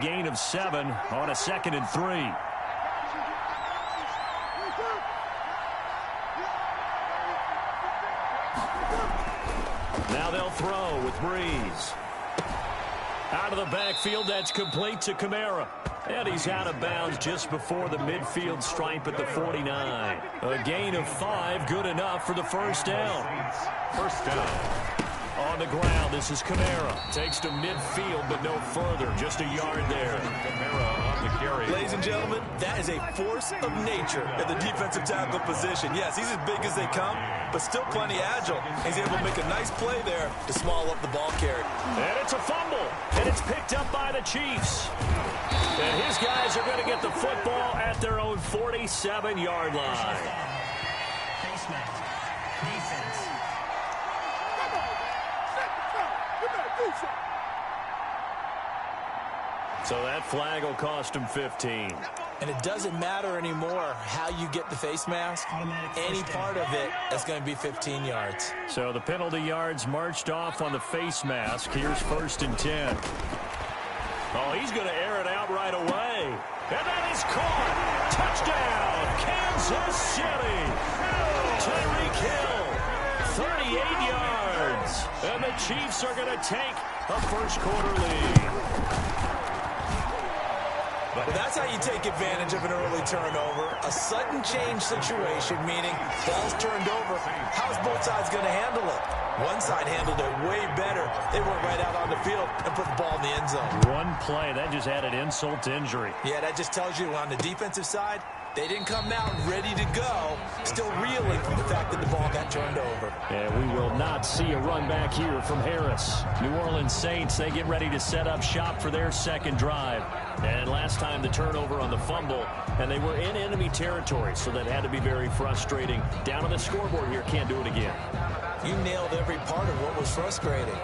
Gain of 7 on a 2nd and 3. Now they'll throw with Breeze. Out of the backfield, that's complete to Kamara. And he's out of bounds just before the midfield stripe at the 49. A gain of 5, good enough for the first down. First down. On the ground, this is Kamara. Takes to midfield, but no further. Just a yard there. Kamara on the carry. Ladies and gentlemen, that is a force of nature at the defensive tackle position. Yes, he's as big as they come, but still plenty agile. He's able to make a nice play there to small up the ball carrier. And it's a fumble, and it's picked up by the Chiefs. And his guys are going to get the football at their own 47-yard line. Face mask. Defense. So that flag will cost him 15. And it doesn't matter anymore how you get the face mask. Any part of it, that's going to be 15 yards. So the penalty yards marched off on the face mask. Here's 1st and 10. Oh, he's going to air it out right away. And that is caught. Touchdown, Kansas City. Tyreek Hill, 38 yards. And the Chiefs are going to take a first-quarter lead. Well, that's how you take advantage of an early turnover. A sudden change situation, meaning ball's turned over. How's both sides going to handle it? One side handled it way better. They went right out on the field and put the ball in the end zone. One play, that just added insult to injury. Yeah, that just tells you on the defensive side, they didn't come out ready to go, still reeling from the fact that the ball got turned over. And we will not see a run back here from Harris. New Orleans Saints, they get ready to set up shop for their second drive. And last time the turnover on the fumble, and they were in enemy territory, so that had to be very frustrating. Down on the scoreboard here, can't do it again. You nailed every part of what was frustrating.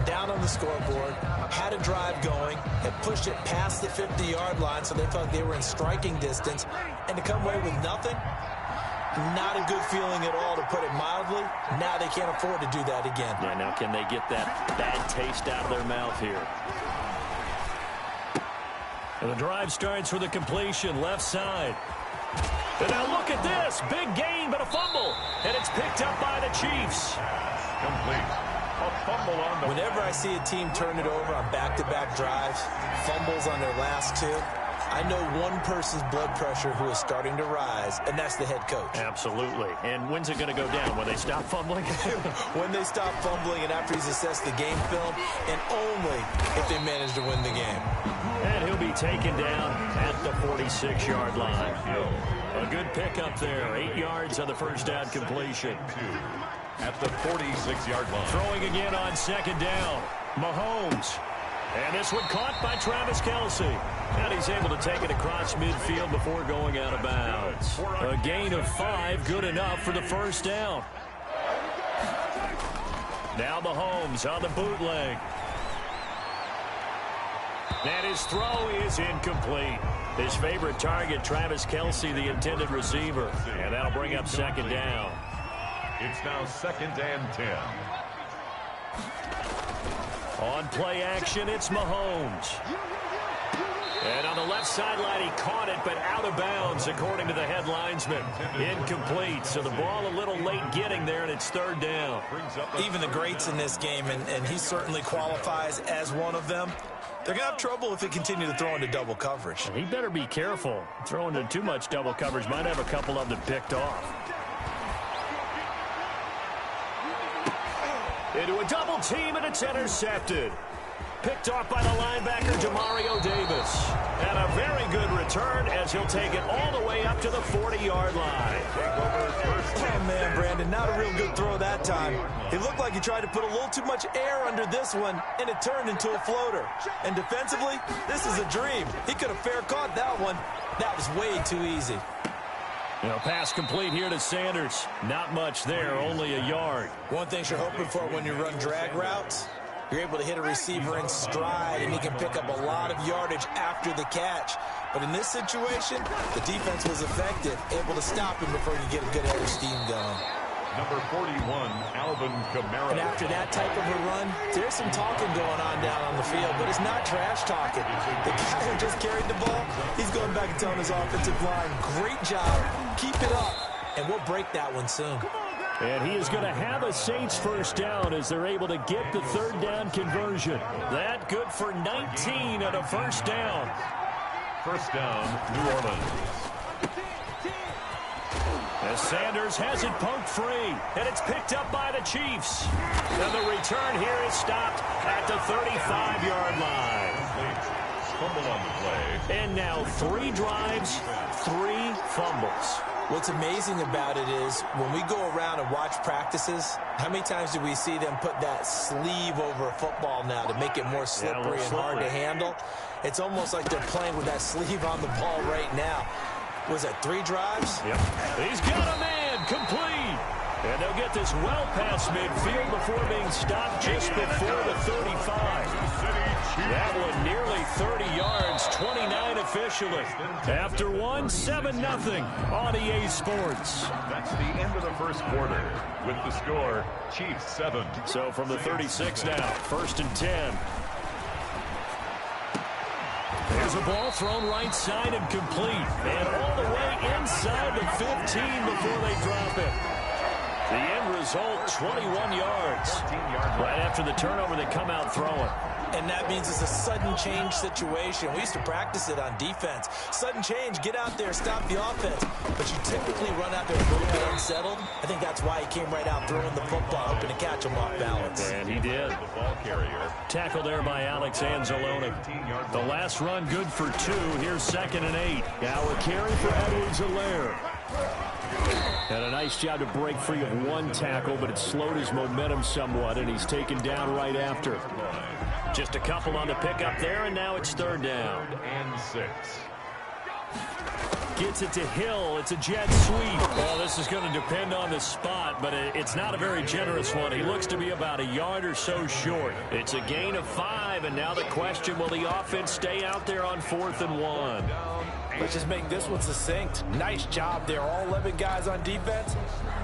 Down on the scoreboard, had a drive going, had pushed it past the 50-yard line, so they felt they were in striking distance, and to come away with nothing, not a good feeling at all, to put it mildly. Now they can't afford to do that again. Yeah, now can they get that bad taste out of their mouth here? And the drive starts with a completion, left side. And now look at this. Big gain, but a fumble. And it's picked up by the Chiefs. Complete. A fumble on the... Whenever I see a team turn it over on back-to-back drives, fumbles on their last two, I know one person's blood pressure who is starting to rise, and that's the head coach. Absolutely. And when's it going to go down? When they stop fumbling? When they stop fumbling and after he's assessed the game film, and only if they manage to win the game. And he'll be taken down at the 46-yard line. A good pickup there. 8 yards on the first down completion. At the 46-yard line. Throwing again on 2nd down. Mahomes. And this one caught by Travis Kelce. And he's able to take it across midfield before going out of bounds. A gain of 5, good enough for the first down. Now Mahomes on the bootleg. And his throw is incomplete. His favorite target, Travis Kelce, the intended receiver. And that'll bring up 2nd down. It's now 2nd and 10. On play action, it's Mahomes. And on the left sideline, he caught it, but out of bounds, according to the head linesman. Incomplete, so the ball a little late getting there, and it's 3rd down. Even the greats in this game, and he certainly qualifies as one of them, they're going to have trouble if they continue to throw into double coverage. He better be careful. Throwing into too much double coverage might have a couple of them picked off. Into a double team, and it's intercepted. Picked off by the linebacker, Demario Davis. And a very good return as he'll take it all the way up to the 40-yard line. Oh, man, Brandon, not a real good throw that time. It looked like he tried to put a little too much air under this one, and it turned into a floater. And defensively, this is a dream. He could have fair caught that one. That was way too easy. Pass complete here to Sanders. Not much there, only a yard. One thing you're hoping for when you run drag routes, you're able to hit a receiver in stride, and he can pick up a lot of yardage after the catch. But in this situation, the defense was effective, able to stop him before you get a good head of steam going. Number 41, Alvin Kamara. And after that type of a run, there's some talking going on down on the field, but it's not trash talking. The guy who just carried the ball, he's going back and telling his offensive line, great job, keep it up, and we'll break that one soon. And he is going to have a Saints first down as they're able to get the third down conversion. That good for 19 at a first down. First down, New Orleans. As Sanders has it poked free, and it's picked up by the Chiefs. And the return here is stopped at the 35-yard line. Fumble on the play. And now 3 drives, 3 fumbles. What's amazing about it is when we go around and watch practices, how many times do we see them put that sleeve over a football now to make it more slippery and hard to handle? It's almost like they're playing with that sleeve on the ball right now. Was that 3 drives? Yep. He's got a man complete. And they'll get this well past midfield before being stopped just before the 35. That one nearly 30 yards, 29 officially. After one, 7-0 on EA Sports. That's the end of the first quarter with the score, Chiefs 7. So from the 36 now, 1st and 10. There's a ball thrown right side and complete. And all the way inside the 15 before they drop it. The end result, 21 yards. Right after the turnover, they come out throwing. And that means it's a sudden change situation. We used to practice it on defense. Sudden change, get out there, stop the offense. But you typically run out there a little bit unsettled. I think that's why he came right out throwing the football, hoping to catch him off balance. And he did. The ball carrier. Tackle there by Alex Anzalone. The last run good for 2. Here's 2nd and 8. Now a carry for Edwards-Helaire. And a nice job to break free of 1 tackle, but it slowed his momentum somewhat, and he's taken down right after. Just a couple on the pickup there, and now it's 3rd down. And 6. Gets it to Hill. It's a jet sweep. Well, this is going to depend on the spot, but it's not a very generous one. He looks to be about a yard or so short. It's a gain of 5, and now the question, will the offense stay out there on 4th and 1? Let's just make this one succinct. Nice job there. All 11 guys on defense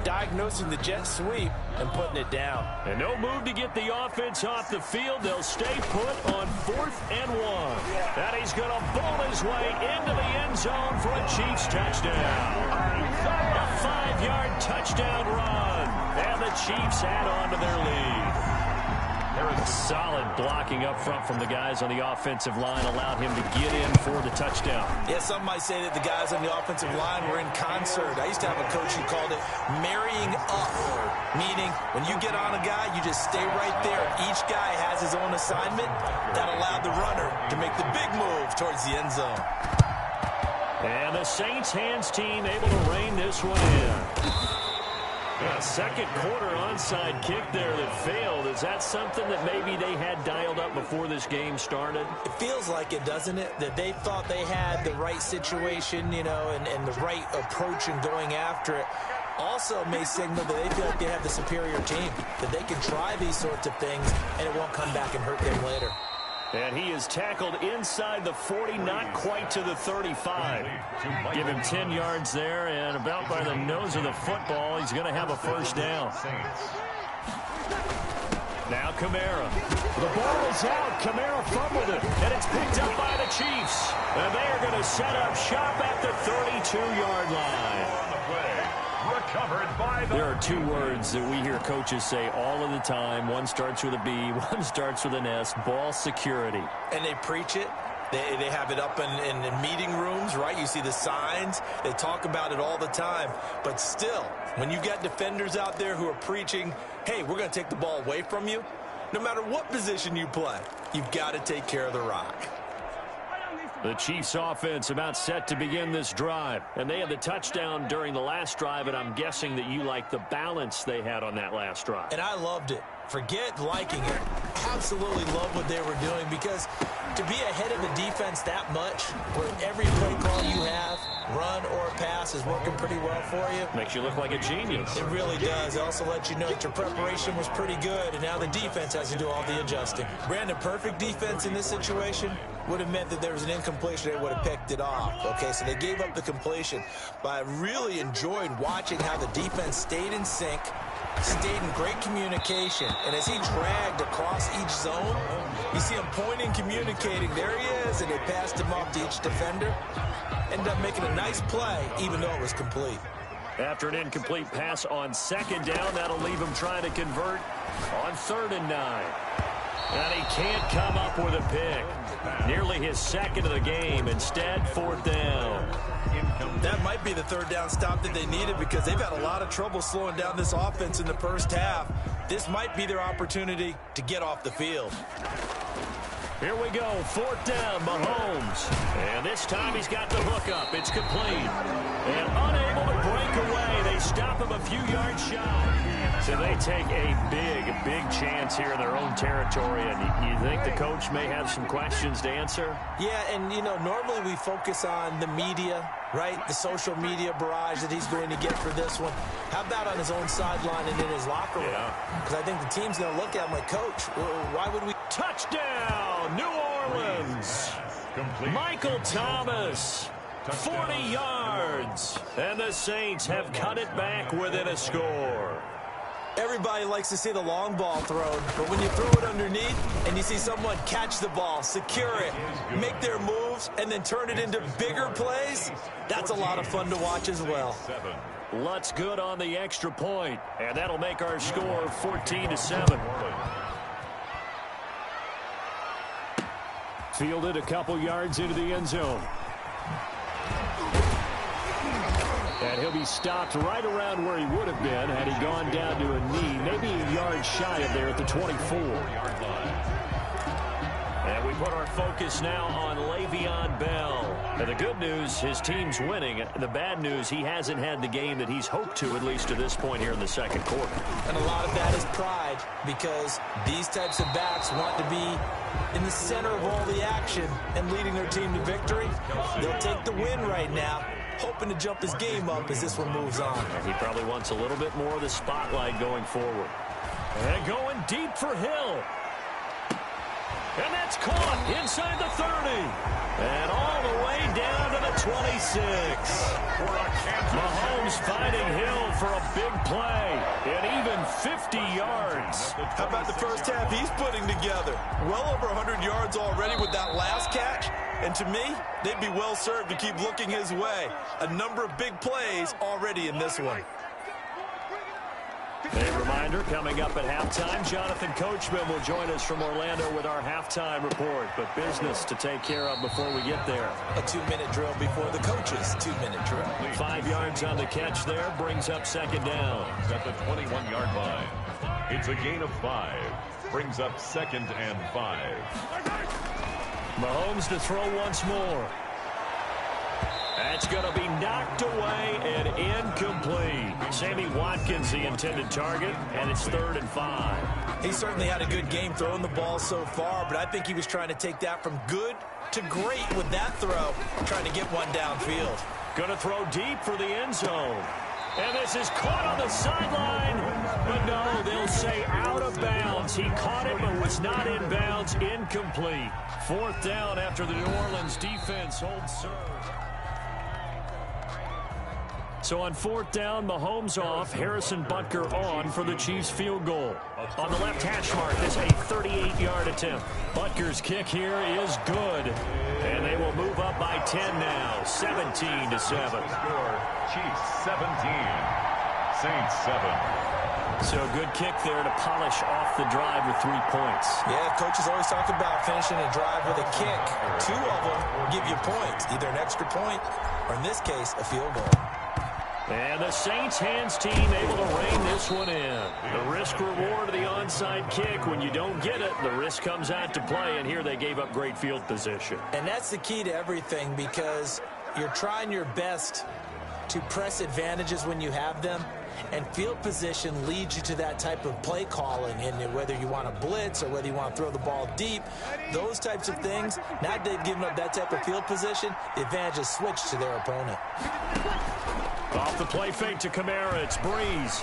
diagnosing the jet sweep and putting it down. And no move to get the offense off the field. They'll stay put on 4th and 1. And he's going to bowl his way into the end zone for a Chiefs touchdown. A 5-yard touchdown run. And the Chiefs add on to their lead. Solid blocking up front from the guys on the offensive line allowed him to get in for the touchdown. Yeah, some might say that the guys on the offensive line were in concert. I used to have a coach who called it marrying up, meaning when you get on a guy, you just stay right there. Each guy has his own assignment. That allowed the runner to make the big move towards the end zone. And the Saints hands team able to rein this one in. A 2nd quarter onside kick there that failed. Is that something that maybe they had dialed up before this game started? It feels like it, doesn't it? That they thought they had the right situation, you know, and the right approach in going after it. Also may signal that they feel like they have the superior team, that they can try these sorts of things and it won't come back and hurt them later. And he is tackled inside the 40, not quite to the 35. Give him 10 yards there, and about by the nose of the football, he's going to have a first down. Now Kamara. The ball is out. Kamara fumbled it, and it's picked up by the Chiefs. And they are going to set up shop at the 32-yard line. Recovered by the... There are 2 words that we hear coaches say all of the time. One starts with a B, one starts with an S. Ball security. And they preach it. They have it up in meeting rooms, right? You see the signs. They talk about it all the time. But still, when you got defenders out there who are preaching, hey, we're going to take the ball away from you, no matter what position you play, you've got to take care of the rock. The Chiefs offense about set to begin this drive. And they had the touchdown during the last drive, and I'm guessing that you like the balance they had on that last drive. And I loved it. Forget liking it. Absolutely love what they were doing, because to be ahead of the defense that much, where every play call you have, run or pass, is working pretty well for you. Makes you look like a genius. It really does. It also lets you know that your preparation was pretty good, and now the defense has to do all the adjusting. Brandon, perfect defense in this situation. would have meant that there was an incompletion. They would have picked it off. Okay, so they gave up the completion. But I really enjoyed watching how the defense stayed in sync, stayed in great communication. And as he dragged across each zone, you see him pointing, communicating. There he is, and they passed him off to each defender. Ended up making a nice play, even though it was complete. After an incomplete pass on second down, that'll leave him trying to convert on 3rd and 9. And he can't come up with a pick. Nearly his second of the game. Instead, 4th down. That might be the 3rd down stop that they needed because they've had a lot of trouble slowing down this offense in the first half. This might be their opportunity to get off the field. Here we go, 4th down, Mahomes. And this time he's got the hookup. It's complete. And unable to break away. They stop him a few yards shy. So they take a big chance here in their own territory. And you think the coach may have some questions to answer? Yeah, and, you know, normally we focus on the media, right? The social media barrage that he's going to get for this one. How about on his own sideline and in his locker room? Because I think the team's going to look at him like, Coach, why would we... Touchdown, New Orleans. Complete. Michael Thomas, 40 yards. And the Saints have cut it back within a score. Everybody likes to see the long ball thrown, but when you throw it underneath and you see someone catch the ball, secure it, make their moves, and then turn it into bigger plays, that's a lot of fun to watch as well. Lutz good on the extra point, and that'll make our score 14-7. Fielded a couple yards into the end zone. And he'll be stopped right around where he would have been had he gone down to a knee, maybe a yard shy of there at the 24. And we put our focus now on Le'Veon Bell. And the good news, his team's winning. The bad news, he hasn't had the game that he's hoped to, at least to this point here in the second quarter. And a lot of that is pride, because these types of backs want to be in the center of all the action and leading their team to victory. They'll take the win right now, hoping to jump his game up as this one moves on. He probably wants a little bit more of the spotlight going forward. And going deep for Hill. And that's caught inside the 30. And all the way down to the 26. Mahomes finding Hill for a big play. And even 50 yards. How about the first half he's putting together? Well over 100 yards already with that last catch. And to me, they'd be well served to keep looking his way. A number of big plays already in this one. A reminder, coming up at halftime, Jonathan Coachman will join us from Orlando with our halftime report. But business to take care of before we get there. A 2-minute drill before the coach's 2-minute drill. 5 yards on the catch there, brings up second down. At the 21-yard line. It's a gain of 5. Brings up 2nd and 5. Mahomes to throw once more. That's going to be knocked away and incomplete. Sammy Watkins, the intended target, and it's 3rd and 5. He certainly had a good game throwing the ball so far, but I think he was trying to take that from good to great with that throw, trying to get one downfield. Going to throw deep for the end zone. And this is caught on the sideline. But no, they'll say out of bounds. He caught it but was not in bounds. Incomplete. 4th down after the New Orleans defense holds serve. So on 4th down, Mahomes off, Harrison Butker on for the Chiefs field goal. On the left hash mark, this a 38-yard attempt. Butker's kick here is good. And they will move up by 10 now, 17-7. Score, Chiefs 17, Saints 7. So a good kick there to polish off the drive with 3 points. Yeah, coaches always talk about finishing a drive with a kick. 2 of them give you points, either an extra point or, in this case, a field goal. And the Saints hands team able to rein this one in. The risk reward of the onside kick. When you don't get it, the risk comes out to play, and here they gave up great field position. And that's the key to everything, because you're trying your best to press advantages when you have them, and field position leads you to that type of play calling. And whether you want to blitz or whether you want to throw the ball deep, those types of things, now that they've given up that type of field position, the advantage is switched to their opponent. Off the play fake to Kamara, it's Breeze.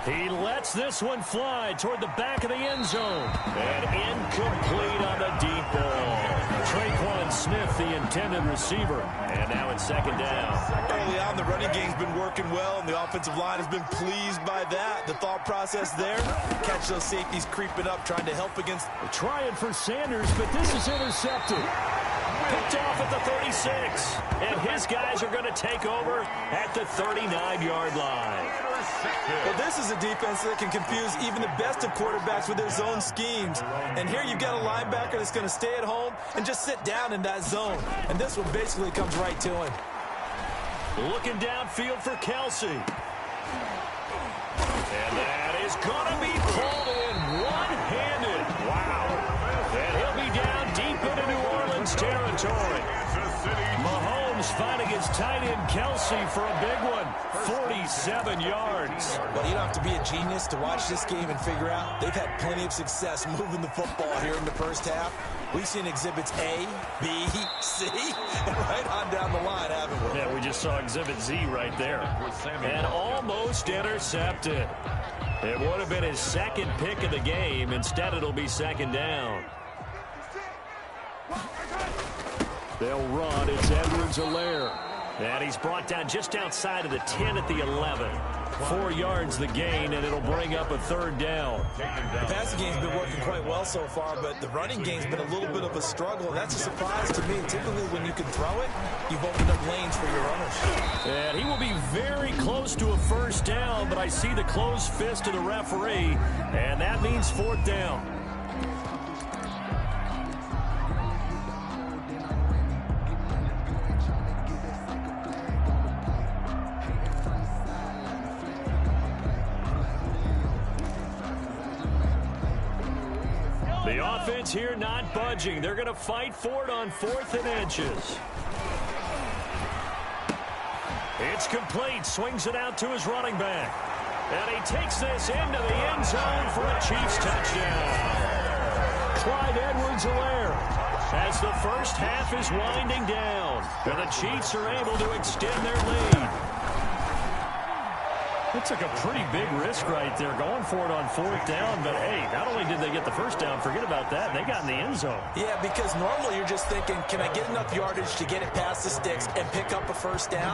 He lets this one fly toward the back of the end zone. And incomplete on the deep ball. Traquan Smith, the intended receiver. And now it's second down. Early on, the running game's been working well, and the offensive line has been pleased by that. The thought process there, catch those safeties creeping up, trying to help against. Trying for Sanders, but this is intercepted. Picked off at the 36. And his guys are going to take over at the 39-yard line. Well, this is a defense that can confuse even the best of quarterbacks with their zone schemes. And here you've got a linebacker that's going to stay at home and just sit down in that zone. And this one basically comes right to him. Looking downfield for Kelsey. And that is going to be pulled in one-handed. Wow. And he'll be down deep into New Orleans territory. Mahomes finding his tight end Kelsey for a big one. 47 yards. Well, you don't have to be a genius to watch this game and figure out they've had plenty of success moving the football here in the first half. We've seen exhibits A, B, C, and right on down the line, haven't we? Yeah, we just saw exhibit Z right there. And almost intercepted. It would have been his second pick of the game. Instead, it'll be second down. They'll run. It's Edwards-Helaire. And he's brought down just outside of the 10 at the 11. 4 yards the gain, and it'll bring up a third down. The passing game's been working quite well so far, but the running game's been a little bit of a struggle, and that's a surprise to me. Typically, when you can throw it, you've opened up lanes for your runners. And he will be very close to a first down, but I see the closed fist of the referee, and that means fourth down. The offense here not budging. They're going to fight for it on 4th and inches. It's complete. Swings it out to his running back. And he takes this into the end zone for a Chiefs touchdown. Clyde Edwards-Helaire as the first half is winding down. And the Chiefs are able to extend their lead. They took a pretty big risk right there going for it on 4th down. But, hey, not only did they get the first down, forget about that, they got in the end zone. Yeah, because normally you're just thinking, can I get enough yardage to get it past the sticks and pick up a first down?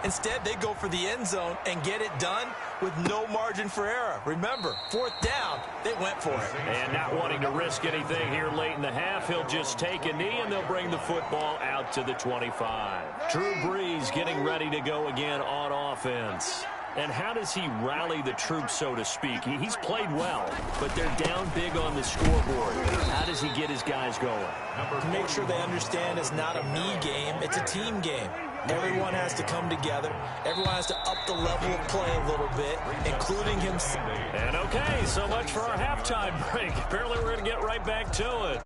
Instead, they go for the end zone and get it done with no margin for error. Remember, 4th down, they went for it. And not wanting to risk anything here late in the half, he'll just take a knee and they'll bring the football out to the 25. Drew Brees getting ready to go again on offense. And how does he rally the troops, so to speak? He's played well, but they're down big on the scoreboard. How does he get his guys going? To make sure they understand it's not a me game, it's a team game. Everyone has to come together. Everyone has to up the level of play a little bit, including himself. And okay, so much for our halftime break. Apparently we're going to get right back to it.